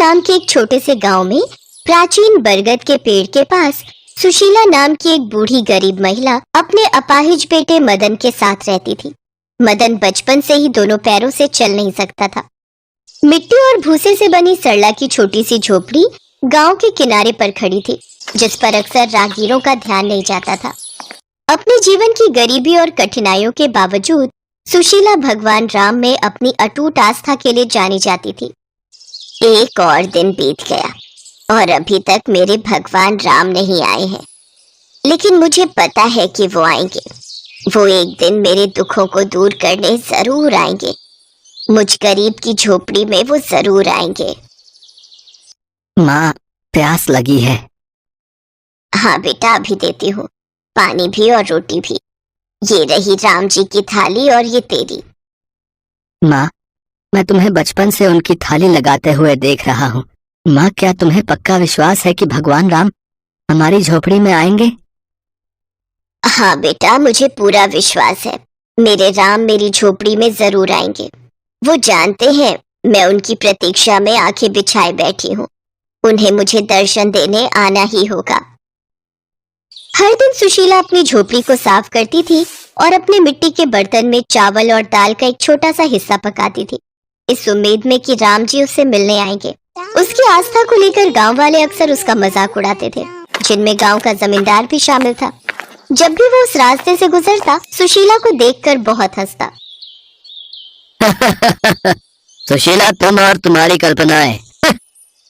नाम के एक छोटे से गांव में प्राचीन बरगद के पेड़ के पास सुशीला नाम की एक बूढ़ी गरीब महिला अपने अपाहिज बेटे मदन के साथ रहती थी। मदन बचपन से ही दोनों पैरों से चल नहीं सकता था। मिट्टी और भूसे से बनी सरला की छोटी सी झोपड़ी गांव के किनारे पर खड़ी थी, जिस पर अक्सर राहगीरों का ध्यान नहीं जाता था। अपने जीवन की गरीबी और कठिनाइयों के बावजूद सुशीला भगवान राम में अपनी अटूट आस्था के लिए जानी जाती थी। एक और दिन बीत गया और अभी तक मेरे भगवान राम नहीं आए हैं, लेकिन मुझे पता है कि वो आएंगे। वो एक दिन मेरे दुखों को दूर करने जरूर आएंगे। मुझ गरीब की झोपड़ी में वो जरूर आएंगे। माँ, प्यास लगी है। हाँ बेटा, अभी देती हूँ, पानी भी और रोटी भी। ये रही राम जी की थाली और ये तेरी। माँ, मैं तुम्हें बचपन से उनकी थाली लगाते हुए देख रहा हूँ। माँ, क्या तुम्हें पक्का विश्वास है कि भगवान राम हमारी झोपड़ी में आएंगे? हाँ बेटा, मुझे पूरा विश्वास है। मेरे राम मेरी झोपड़ी में जरूर आएंगे। वो जानते हैं मैं उनकी प्रतीक्षा में आंखें बिछाए बैठी हूँ। उन्हें मुझे दर्शन देने आना ही होगा। हर दिन सुशीला अपनी झोपड़ी को साफ करती थी और अपने मिट्टी के बर्तन में चावल और दाल का एक छोटा सा हिस्सा पकाती थी, इस उम्मीद में कि राम जी उससे मिलने आएंगे। उसकी आस्था को लेकर गांव वाले अक्सर उसका मजाक उड़ाते थे, जिनमें गांव का जमींदार भी शामिल था। जब भी वो उस रास्ते से गुजरता, सुशीला को देखकर बहुत हंसता। सुशीला, तुम और तुम्हारी कल्पनाएं।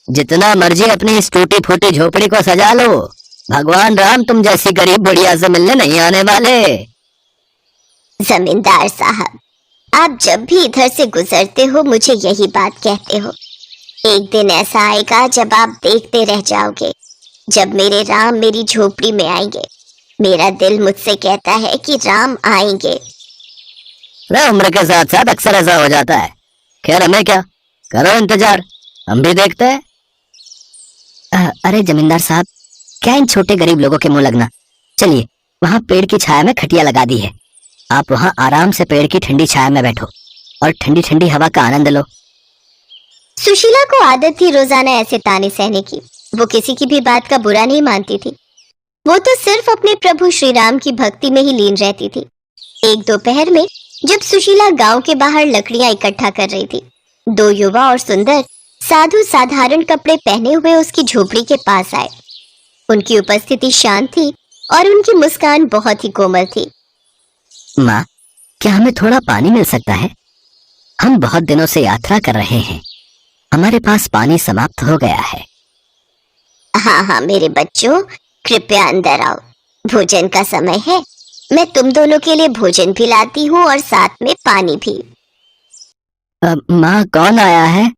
जितना मर्जी अपनी इस टूटी फूटी झोपड़ी को सजा लो, भगवान राम तुम जैसी गरीब बुढ़िया से मिलने नहीं आने वाले। जमींदार साहब, आप जब भी इधर से गुजरते हो मुझे यही बात कहते हो। एक दिन ऐसा आएगा जब आप देखते रह जाओगे, जब मेरे राम मेरी झोपड़ी में आएंगे। मेरा दिल मुझसे कहता है कि राम आएंगे। उम्र के साथ साथ अक्सर ऐसा हो जाता है। खैर, हमें क्या, करो इंतजार, हम भी देखते हैं। अरे जमींदार साहब, क्या इन छोटे गरीब लोगों के मुंह लगना। चलिए, वहाँ पेड़ की छाया में खटिया लगा दी है। आप वहाँ आराम से पेड़ की ठंडी छाया में बैठो और ठंडी ठंडी हवा का आनंद लो। सुशीला को आदत थी रोजाना ऐसे ताने सहने की। वो किसी की भी बात का बुरा नहीं मानती थी। वो तो सिर्फ अपने प्रभु श्री राम की भक्ति में ही लीन रहती थी। एक दोपहर में जब सुशीला गांव के बाहर लकड़ियां इकट्ठा कर रही थी, दो युवा और सुंदर साधु साधारण कपड़े पहने हुए उसकी झोपड़ी के पास आए। उनकी उपस्थिति शांत थी और उनकी मुस्कान बहुत ही कोमल थी। माँ, क्या हमें थोड़ा पानी मिल सकता है? हम बहुत दिनों से यात्रा कर रहे हैं, हमारे पास पानी समाप्त हो गया है। हाँ हाँ मेरे बच्चों, कृपया अंदर आओ, भोजन का समय है। मैं तुम दोनों के लिए भोजन भी लाती हूँ और साथ में पानी भी। माँ, कौन आया है?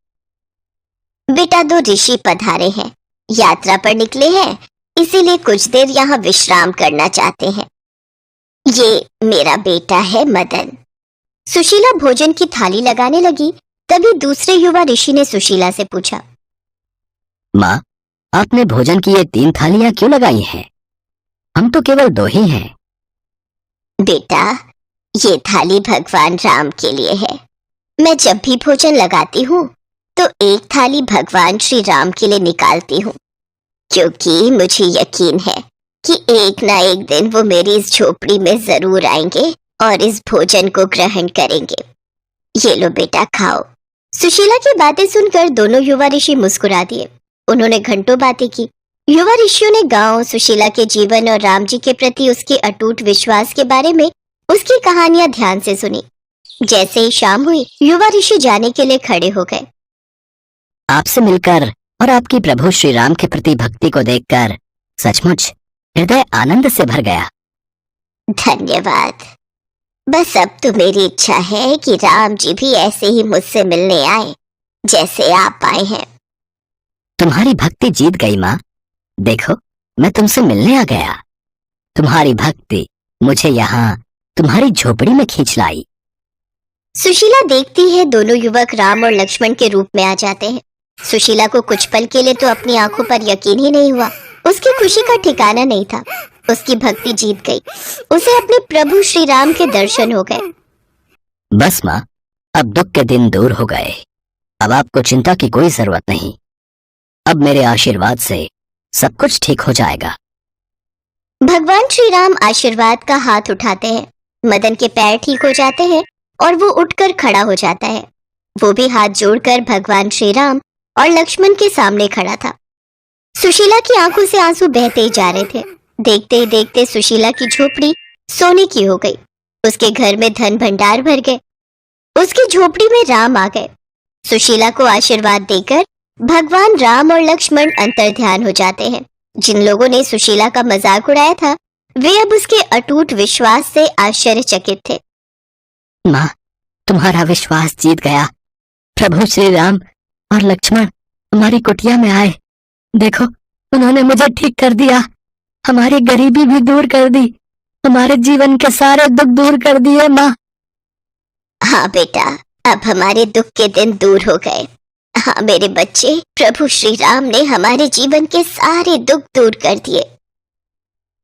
बेटा, दो ऋषि पधारे हैं, यात्रा पर निकले हैं, इसीलिए कुछ देर यहाँ विश्राम करना चाहते हैं। ये मेरा बेटा है मदन। सुशीला भोजन की थाली लगाने लगी, तभी दूसरे युवा ऋषि ने सुशीला से पूछा, माँ, आपने भोजन की ये 3 थालियां क्यों लगाई हैं? हम तो केवल 2 ही हैं। बेटा, ये थाली भगवान राम के लिए है। मैं जब भी भोजन लगाती हूँ तो एक थाली भगवान श्री राम के लिए निकालती हूँ, क्योंकि मुझे यकीन है कि एक ना एक दिन वो मेरी इस झोपड़ी में जरूर आएंगे और इस भोजन को ग्रहण करेंगे। ये लो बेटा, खाओ। सुशीला की बातें सुनकर दोनों युवा ऋषि मुस्कुरा दिए। उन्होंने घंटों बातें की। युवा ऋषियों ने गांव, सुशीला के जीवन और राम जी के प्रति उसके अटूट विश्वास के बारे में उसकी कहानियां ध्यान से सुनी। जैसे ही शाम हुई, युवा ऋषि जाने के लिए खड़े हो गए। आपसे मिलकर और आपकी प्रभु श्री राम के प्रति भक्ति को देखकर सचमुच हृदय आनंद से भर गया। धन्यवाद। बस अब तो मेरी इच्छा है कि राम जी भी ऐसे ही मुझसे मिलने आए जैसे आप आए हैं। तुम्हारी भक्ति जीत गई माँ। देखो, मैं तुमसे मिलने आ गया। तुम्हारी भक्ति मुझे यहाँ तुम्हारी झोपड़ी में खींच लाई। सुशीला देखती है दोनों युवक राम और लक्ष्मण के रूप में आ जाते हैं। सुशीला को कुछ पल के लिए तो अपनी आंखों पर यकीन ही नहीं हुआ। उसकी खुशी का ठिकाना नहीं था। उसकी भक्ति जीत गई। उसे अपने प्रभु श्री राम के दर्शन हो गए। बस माँ, अब दुख के दिन दूर हो गए। अब आपको चिंता की कोई जरूरत नहीं। अब मेरे आशीर्वाद से सब कुछ ठीक हो जाएगा। भगवान श्री राम आशीर्वाद का हाथ उठाते हैं। मदन के पैर ठीक हो जाते हैं और वो उठकर खड़ा हो जाता है। वो भी हाथ जोड़कर भगवान श्री राम और लक्ष्मण के सामने खड़ा था। सुशीला की आंखों से आंसू बहते ही जा रहे थे। देखते ही देखते सुशीला की झोपड़ी सोने की हो गई। उसके घर में धन भंडार भर गए। उसकी झोपड़ी में राम आ गए। सुशीला को आशीर्वाद देकर भगवान राम और लक्ष्मण अंतर्ध्यान हो जाते हैं। जिन लोगों ने सुशीला का मजाक उड़ाया था वे अब उसके अटूट विश्वास से आश्चर्यचकित थे। माँ, तुम्हारा विश्वास जीत गया। प्रभु श्री राम और लक्ष्मण हमारी कुटिया में आए। देखो, उन्होंने मुझे ठीक कर दिया, हमारी गरीबी भी दूर कर दी, हमारे जीवन के सारे दुख दूर कर दिए माँ। हाँ बेटा, अब हमारे दुख के दिन दूर हो गए। हाँ मेरे बच्चे, प्रभु श्री राम ने हमारे जीवन के सारे दुख दूर कर दिए।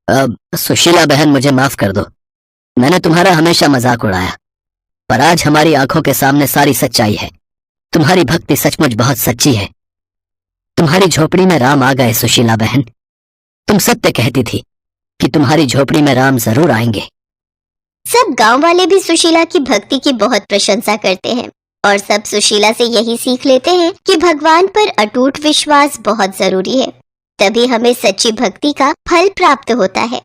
अब सुशीला बहन, मुझे माफ कर दो। मैंने तुम्हारा हमेशा मजाक उड़ाया, पर आज हमारी आंखों के सामने सारी सच्चाई है। तुम्हारी भक्ति सचमुच बहुत सच्ची है। तुम्हारी झोपड़ी में राम आ गए सुशीला बहन। तुम सत्य कहती थी कि तुम्हारी झोपड़ी में राम जरूर आएंगे। सब गांव वाले भी सुशीला की भक्ति की बहुत प्रशंसा करते हैं और सब सुशीला से यही सीख लेते हैं कि भगवान पर अटूट विश्वास बहुत जरूरी है, तभी हमें सच्ची भक्ति का फल प्राप्त होता है।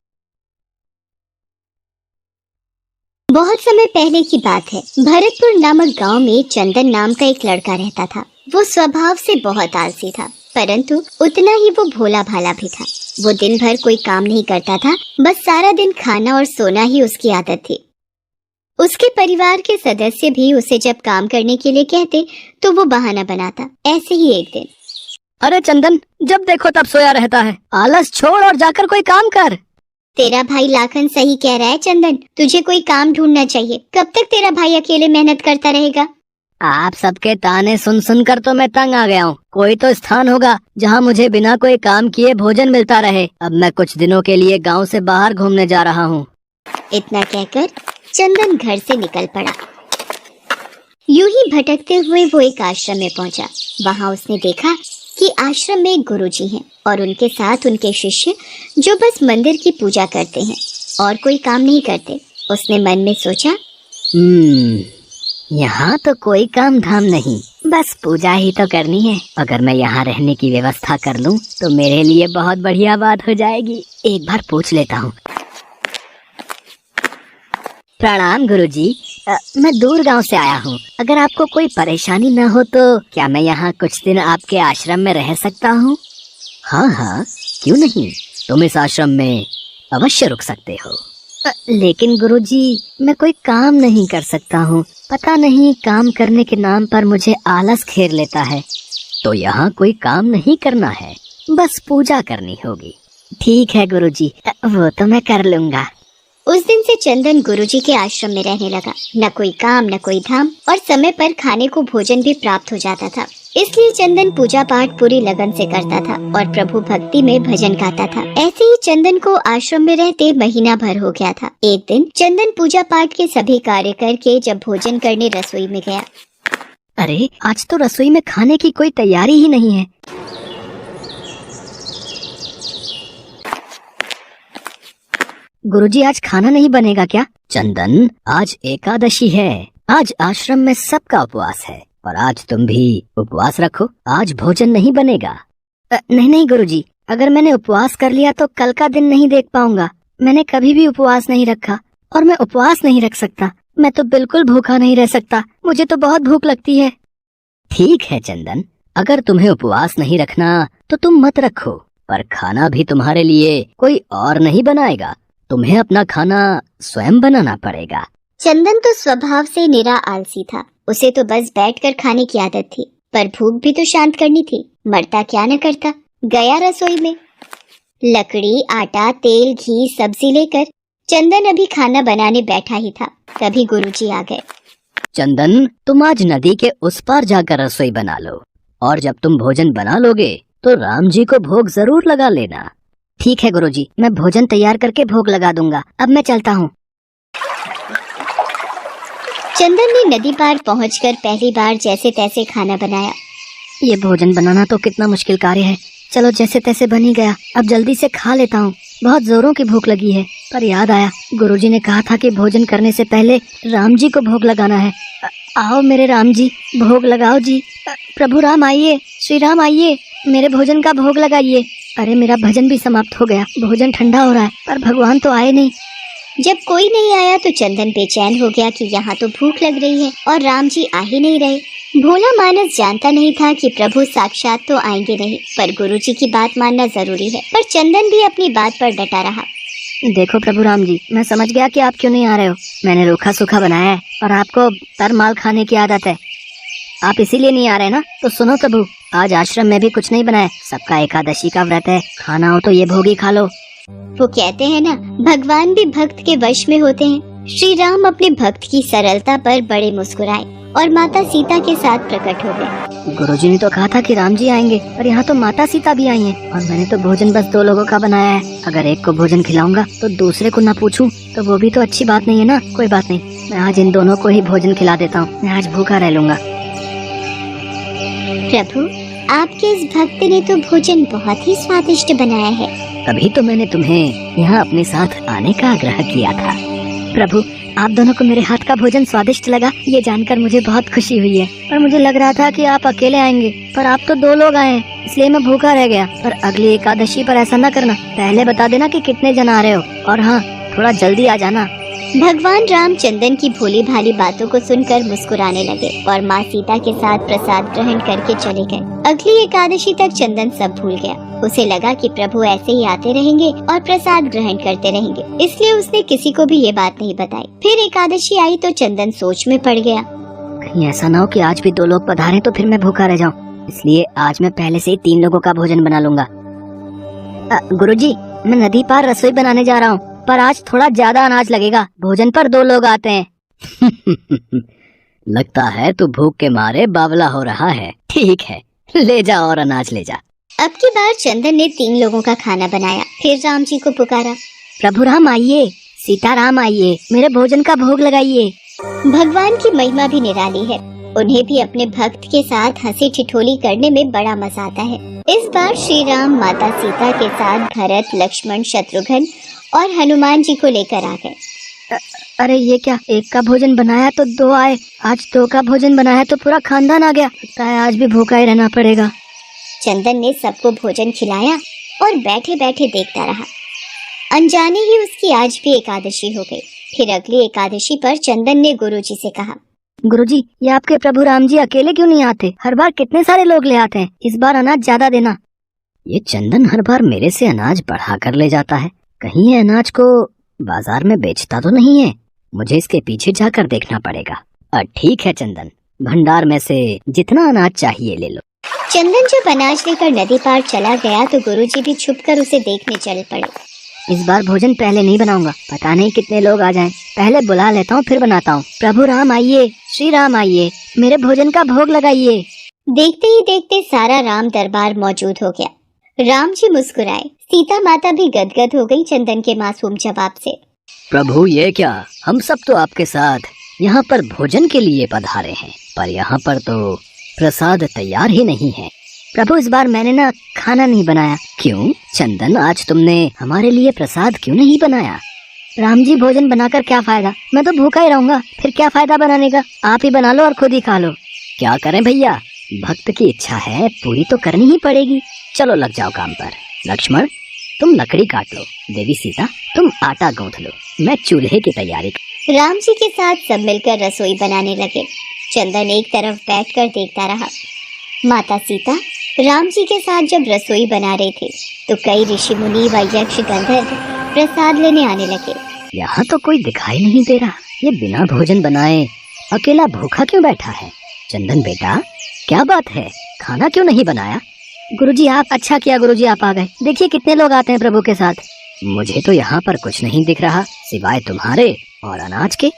बहुत समय पहले की बात है। भरतपुर नामक गांव में चंदन नाम का एक लड़का रहता था। वो स्वभाव से बहुत आलसी था, परंतु उतना ही वो भोला भाला भी था। वो दिन भर कोई काम नहीं करता था, बस सारा दिन खाना और सोना ही उसकी आदत थी। उसके परिवार के सदस्य भी उसे जब काम करने के लिए कहते तो वो बहाना बनाता। ऐसे ही एक दिन, अरे चंदन, जब देखो तब सोया रहता है। आलस छोड़ और जाकर कोई काम कर। तेरा भाई लाखन सही कह रहा है चंदन, तुझे कोई काम ढूंढना चाहिए। कब तक तेरा भाई अकेले मेहनत करता रहेगा? आप सबके ताने सुन सुनकर तो मैं तंग आ गया हूँ। कोई तो स्थान होगा जहाँ मुझे बिना कोई काम किए भोजन मिलता रहे। अब मैं कुछ दिनों के लिए गांव से बाहर घूमने जा रहा हूँ। इतना कहकर चंदन घर से निकल पड़ा। यूं ही भटकते हुए वो एक आश्रम में पहुंचा। वहां उसने देखा कि आश्रम में एक गुरुजी हैं और उनके साथ उनके शिष्य जो बस मंदिर की पूजा करते हैं और कोई काम नहीं करते। उसने मन में सोचा, यहाँ तो कोई काम धाम नहीं, बस पूजा ही तो करनी है। अगर मैं यहाँ रहने की व्यवस्था कर लूँ तो मेरे लिए बहुत बढ़िया बात हो जाएगी। एक बार पूछ लेता हूँ। प्रणाम गुरुजी, मैं दूर गांव से आया हूँ। अगर आपको कोई परेशानी न हो तो क्या मैं यहाँ कुछ दिन आपके आश्रम में रह सकता हूँ? हाँ हाँ, क्यों नहीं, तुम इस आश्रम में अवश्य रुक सकते हो। लेकिन गुरुजी, मैं कोई काम नहीं कर सकता हूँ। पता नहीं काम करने के नाम पर मुझे आलस घेर लेता है। तो यहाँ कोई काम नहीं करना है, बस पूजा करनी होगी। ठीक है गुरुजी, वो तो मैं कर लूँगा। उस दिन से चंदन गुरुजी के आश्रम में रहने लगा। न कोई काम न कोई धाम और समय पर खाने को भोजन भी प्राप्त हो जाता था। इसलिए चंदन पूजा पाठ पूरी लगन से करता था और प्रभु भक्ति में भजन गाता था। ऐसे ही चंदन को आश्रम में रहते महीना भर हो गया था। एक दिन चंदन पूजा पाठ के सभी कार्य करके जब भोजन करने रसोई में गया। अरे, आज तो रसोई में खाने की कोई तैयारी ही नहीं है। गुरुजी, आज खाना नहीं बनेगा क्या? चंदन, आज एकादशी है। आज आश्रम में सबका उपवास है और आज तुम भी उपवास रखो। आज भोजन नहीं बनेगा। नहीं नहीं गुरुजी, अगर मैंने उपवास कर लिया तो कल का दिन नहीं देख पाऊंगा। मैंने कभी भी उपवास नहीं रखा और मैं उपवास नहीं रख सकता। मैं तो बिल्कुल भूखा नहीं रह सकता। मुझे तो बहुत भूख लगती है। ठीक है चंदन, अगर तुम्हें उपवास नहीं रखना तो तुम मत रखो, पर खाना भी तुम्हारे लिए कोई और नहीं बनाएगा। तुम्हें अपना खाना स्वयं बनाना पड़ेगा। चंदन तो स्वभाव से निरा आलसी था। उसे तो बस बैठकर खाने की आदत थी, पर भूख भी तो शांत करनी थी। मरता क्या न करता। गया रसोई में। लकड़ी, आटा, तेल, घी, सब्जी लेकर चंदन अभी खाना बनाने बैठा ही था, तभी गुरुजी आ गए। चंदन, तुम आज नदी के उस पार जाकर रसोई बना लो और जब तुम भोजन बना लोगे तो राम जी को भोग जरूर लगा लेना। ठीक है गुरुजी, मैं भोजन तैयार करके भोग लगा दूंगा। अब मैं चलता हूँ। चंदन ने नदी पार पहुंचकर पहली बार जैसे तैसे खाना बनाया। ये भोजन बनाना तो कितना मुश्किल कार्य है। चलो जैसे तैसे बन ही गया, अब जल्दी से खा लेता हूँ। बहुत जोरों की भूख लगी है। पर याद आया, गुरुजी ने कहा था कि भोजन करने से पहले राम जी को भोग लगाना है। आओ मेरे राम जी, भोग लगाओ जी। प्रभु राम आइए, श्री राम आइए, मेरे भोजन का भोग लगाइए। अरे मेरा भजन भी समाप्त हो गया, भोजन ठंडा हो रहा है, पर भगवान तो आए नहीं। जब कोई नहीं आया तो चंदन बेचैन हो गया कि यहाँ तो भूख लग रही है और राम जी आ ही नहीं रहे। भोला मानस जानता नहीं था कि प्रभु साक्षात तो आएंगे नहीं, पर गुरुजी की बात मानना जरूरी है। पर चंदन भी अपनी बात पर डटा रहा। देखो प्रभु राम जी, मैं समझ गया कि आप क्यों नहीं आ रहे हो। मैंने रूखा सूखा बनाया है और आपको तरमाल खाने की आदत है। आप इसीलिए नहीं आ रहे ना? तो सुनो प्रभु, आज आश्रम में भी कुछ नहीं बनाया। सबका एकादशी का व्रत है, खाना हो तो ये भोग ही खा लो। वो कहते हैं ना, भगवान भी भक्त के वश में होते हैं। श्री राम अपने भक्त की सरलता पर बड़े मुस्कुराए और माता सीता के साथ प्रकट हो गए। गुरुजी ने तो कहा था कि राम जी आएंगे, पर यहाँ तो माता सीता भी आई हैं और मैंने तो भोजन बस 2 लोगों का बनाया है। अगर एक को भोजन खिलाऊंगा तो दूसरे को न पूछूं तो वो भी तो अच्छी बात नहीं है ना। कोई बात नहीं, मैं आज इन दोनों को ही भोजन खिला देता हूँ। मैं आज भूखा रह लूंगा। प्रभु, आपके इस भक्त ने तो भोजन बहुत ही स्वादिष्ट बनाया है। तभी तो मैंने तुम्हें यहाँ अपने साथ आने का आग्रह किया था। प्रभु, आप दोनों को मेरे हाथ का भोजन स्वादिष्ट लगा, ये जानकर मुझे बहुत खुशी हुई है। पर मुझे लग रहा था कि आप अकेले आएंगे, पर आप तो 2 लोग आए, इसलिए मैं भूखा रह गया। पर अगली एकादशी पर ऐसा न करना, पहले बता देना कि कितने जन आ रहे हो, और हाँ, थोड़ा जल्दी आ जाना। भगवान राम चंदन की भोली भाली बातों को सुनकर मुस्कुराने लगे और माँ सीता के साथ प्रसाद ग्रहण करके चले गए। अगली एकादशी तक चंदन सब भूल गया। उसे लगा कि प्रभु ऐसे ही आते रहेंगे और प्रसाद ग्रहण करते रहेंगे, इसलिए उसने किसी को भी ये बात नहीं बताई। फिर एकादशी आई तो चंदन सोच में पड़ गया। कहीं ऐसा ना हो कि आज भी 2 लोग पधारे तो फिर मैं भूखा रह जाऊँ। इसलिए आज मैं पहले से ही 3 लोगों का भोजन बना लूंगा। गुरुजी, मैं नदी पार रसोई बनाने जा रहा हूँ, पर आज थोड़ा ज्यादा अनाज लगेगा। भोजन पर 2 लोग आते हैं। लगता है तू भूख के मारे बावला हो रहा है। ठीक है, ले जा और अनाज ले जा। अब की बार चंदन ने 3 लोगों का खाना बनाया। फिर राम जी को पुकारा, प्रभु राम आइए, सीता राम आइए, मेरे भोजन का भोग लगाइए। भगवान की महिमा भी निराली है। उन्हें भी अपने भक्त के साथ हंसी ठिठोली करने में बड़ा मजा आता है। इस बार श्री राम माता सीता के साथ भरत, लक्ष्मण, शत्रुघ्न और हनुमान जी को लेकर आ गए। अरे ये क्या, एक का भोजन बनाया तो 2 आए, आज 2 का भोजन बनाया तो पूरा खानदान आ गया। लगता है आज भी भूखा ही रहना पड़ेगा। चंदन ने सबको भोजन खिलाया और बैठे बैठे देखता रहा। अनजाने ही उसकी आज भी एकादशी हो गई। फिर अगली एकादशी पर चंदन ने गुरुजी से कहा, गुरुजी, ये आपके प्रभु राम जी अकेले क्यों नहीं आते? हर बार कितने सारे लोग ले आते हैं, इस बार अनाज ज्यादा देना। ये चंदन हर बार मेरे से अनाज बढ़ा कर ले जाता है, कहीं ये अनाज को बाजार में बेचता तो नहीं है। मुझे इसके पीछे जाकर देखना पड़ेगा। ठीक है चंदन, भंडार में से जितना अनाज चाहिए ले लो। चंदन जब अनाज लेकर नदी पार चला गया तो गुरुजी भी छुपकर उसे देखने चल पड़े। इस बार भोजन पहले नहीं बनाऊंगा, पता नहीं कितने लोग आ जाएं। पहले बुला लेता हूँ फिर बनाता हूँ। प्रभु राम आइए, श्री राम आइए, मेरे भोजन का भोग लगाइए। देखते ही देखते सारा राम दरबार मौजूद हो गया। राम जी मुस्कुराए। सीता माता भी गदगद हो गई चंदन के मासूम जवाब से। प्रभु ये क्या, हम सब तो आपके साथ यहाँ पर भोजन के लिए पधारे हैं, पर यहाँ पर तो प्रसाद तैयार ही नहीं है। प्रभु इस बार मैंने ना खाना नहीं बनाया। क्यों चंदन, आज तुमने हमारे लिए प्रसाद क्यों नहीं बनाया? राम जी, भोजन बनाकर क्या फायदा, मैं तो भूखा ही रहूंगा, फिर क्या फायदा बनाने का? आप ही बना लो और खुद ही खा लो। क्या करें भैया, भक्त की इच्छा है, पूरी तो करनी ही पड़ेगी। चलो लग जाओ काम पर। लक्ष्मण, तुम लकड़ी काट लो, देवी सीता तुम आटा गूंथ लो, मैं चूल्हे की तैयारी। राम जी के साथ सब मिलकर रसोई बनाने लगे। चंदन एक तरफ बैठकर देखता रहा। माता सीता राम जी के साथ जब रसोई बना रहे थे तो कई ऋषि मुनि व यक्ष गंधर्व प्रसाद लेने आने लगे। यहाँ तो कोई दिखाई नहीं दे रहा, ये बिना भोजन बनाए अकेला भूखा क्यों बैठा है? चंदन बेटा, क्या बात है, खाना क्यों नहीं बनाया? गुरुजी आप, अच्छा किया गुरुजी आप आ गए। देखिए कितने लोग आते हैं प्रभु के साथ। मुझे तो यहाँ पर कुछ नहीं दिख रहा सिवाय तुम्हारे और अनाज के।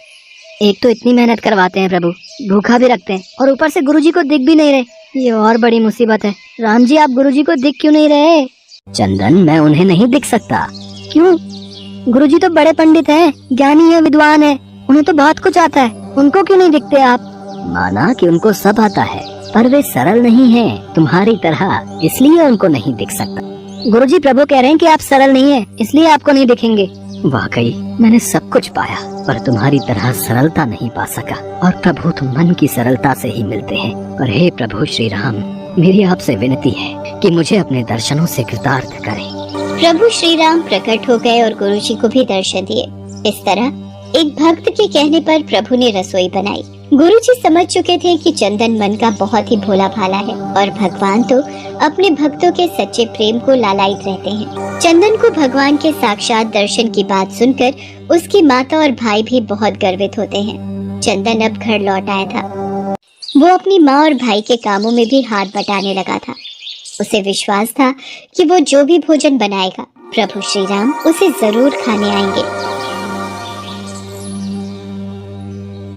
एक तो इतनी मेहनत करवाते हैं प्रभु, भूखा भी रखते हैं, और ऊपर से गुरुजी को दिख भी नहीं रहे। ये और बड़ी मुसीबत है। राम जी, आप गुरुजी को दिख क्यों नहीं रहे? चंदन, मैं उन्हें नहीं दिख सकता। क्यों? गुरुजी तो बड़े पंडित हैं, ज्ञानी है, विद्वान है, उन्हें तो बहुत कुछ आता है, उनको क्यों नहीं दिखते आप? माना कि उनको सब आता है, पर वे सरल नहीं हैं तुम्हारी तरह, इसलिए उनको नहीं दिख सकता। गुरुजी, प्रभु कह रहे हैं कि आप सरल नहीं हैं, इसलिए आपको नहीं दिखेंगे। वाकई मैंने सब कुछ पाया, पर तुम्हारी तरह सरलता नहीं पा सका, और प्रभु तो मन की सरलता से ही मिलते हैं। पर हे प्रभु श्री राम, मेरी आपसे विनती है कि मुझे अपने दर्शनों से कृतार्थ करें। प्रभु श्री राम प्रकट हो गए और गुरुजी को भी दर्शन दिए। इस तरह एक भक्त के कहने पर प्रभु ने रसोई बनाई। गुरुजी समझ चुके थे कि चंदन मन का बहुत ही भोला भाला है और भगवान तो अपने भक्तों के सच्चे प्रेम को लालायित रहते हैं। चंदन को भगवान के साक्षात दर्शन की बात सुनकर उसकी माता और भाई भी बहुत गर्वित होते हैं। चंदन अब घर लौट आया था। वो अपनी माँ और भाई के कामों में भी हाथ बटाने लगा था। उसे विश्वास था कि वो जो भी भोजन बनाएगा प्रभु श्री राम उसे जरूर खाने आएंगे।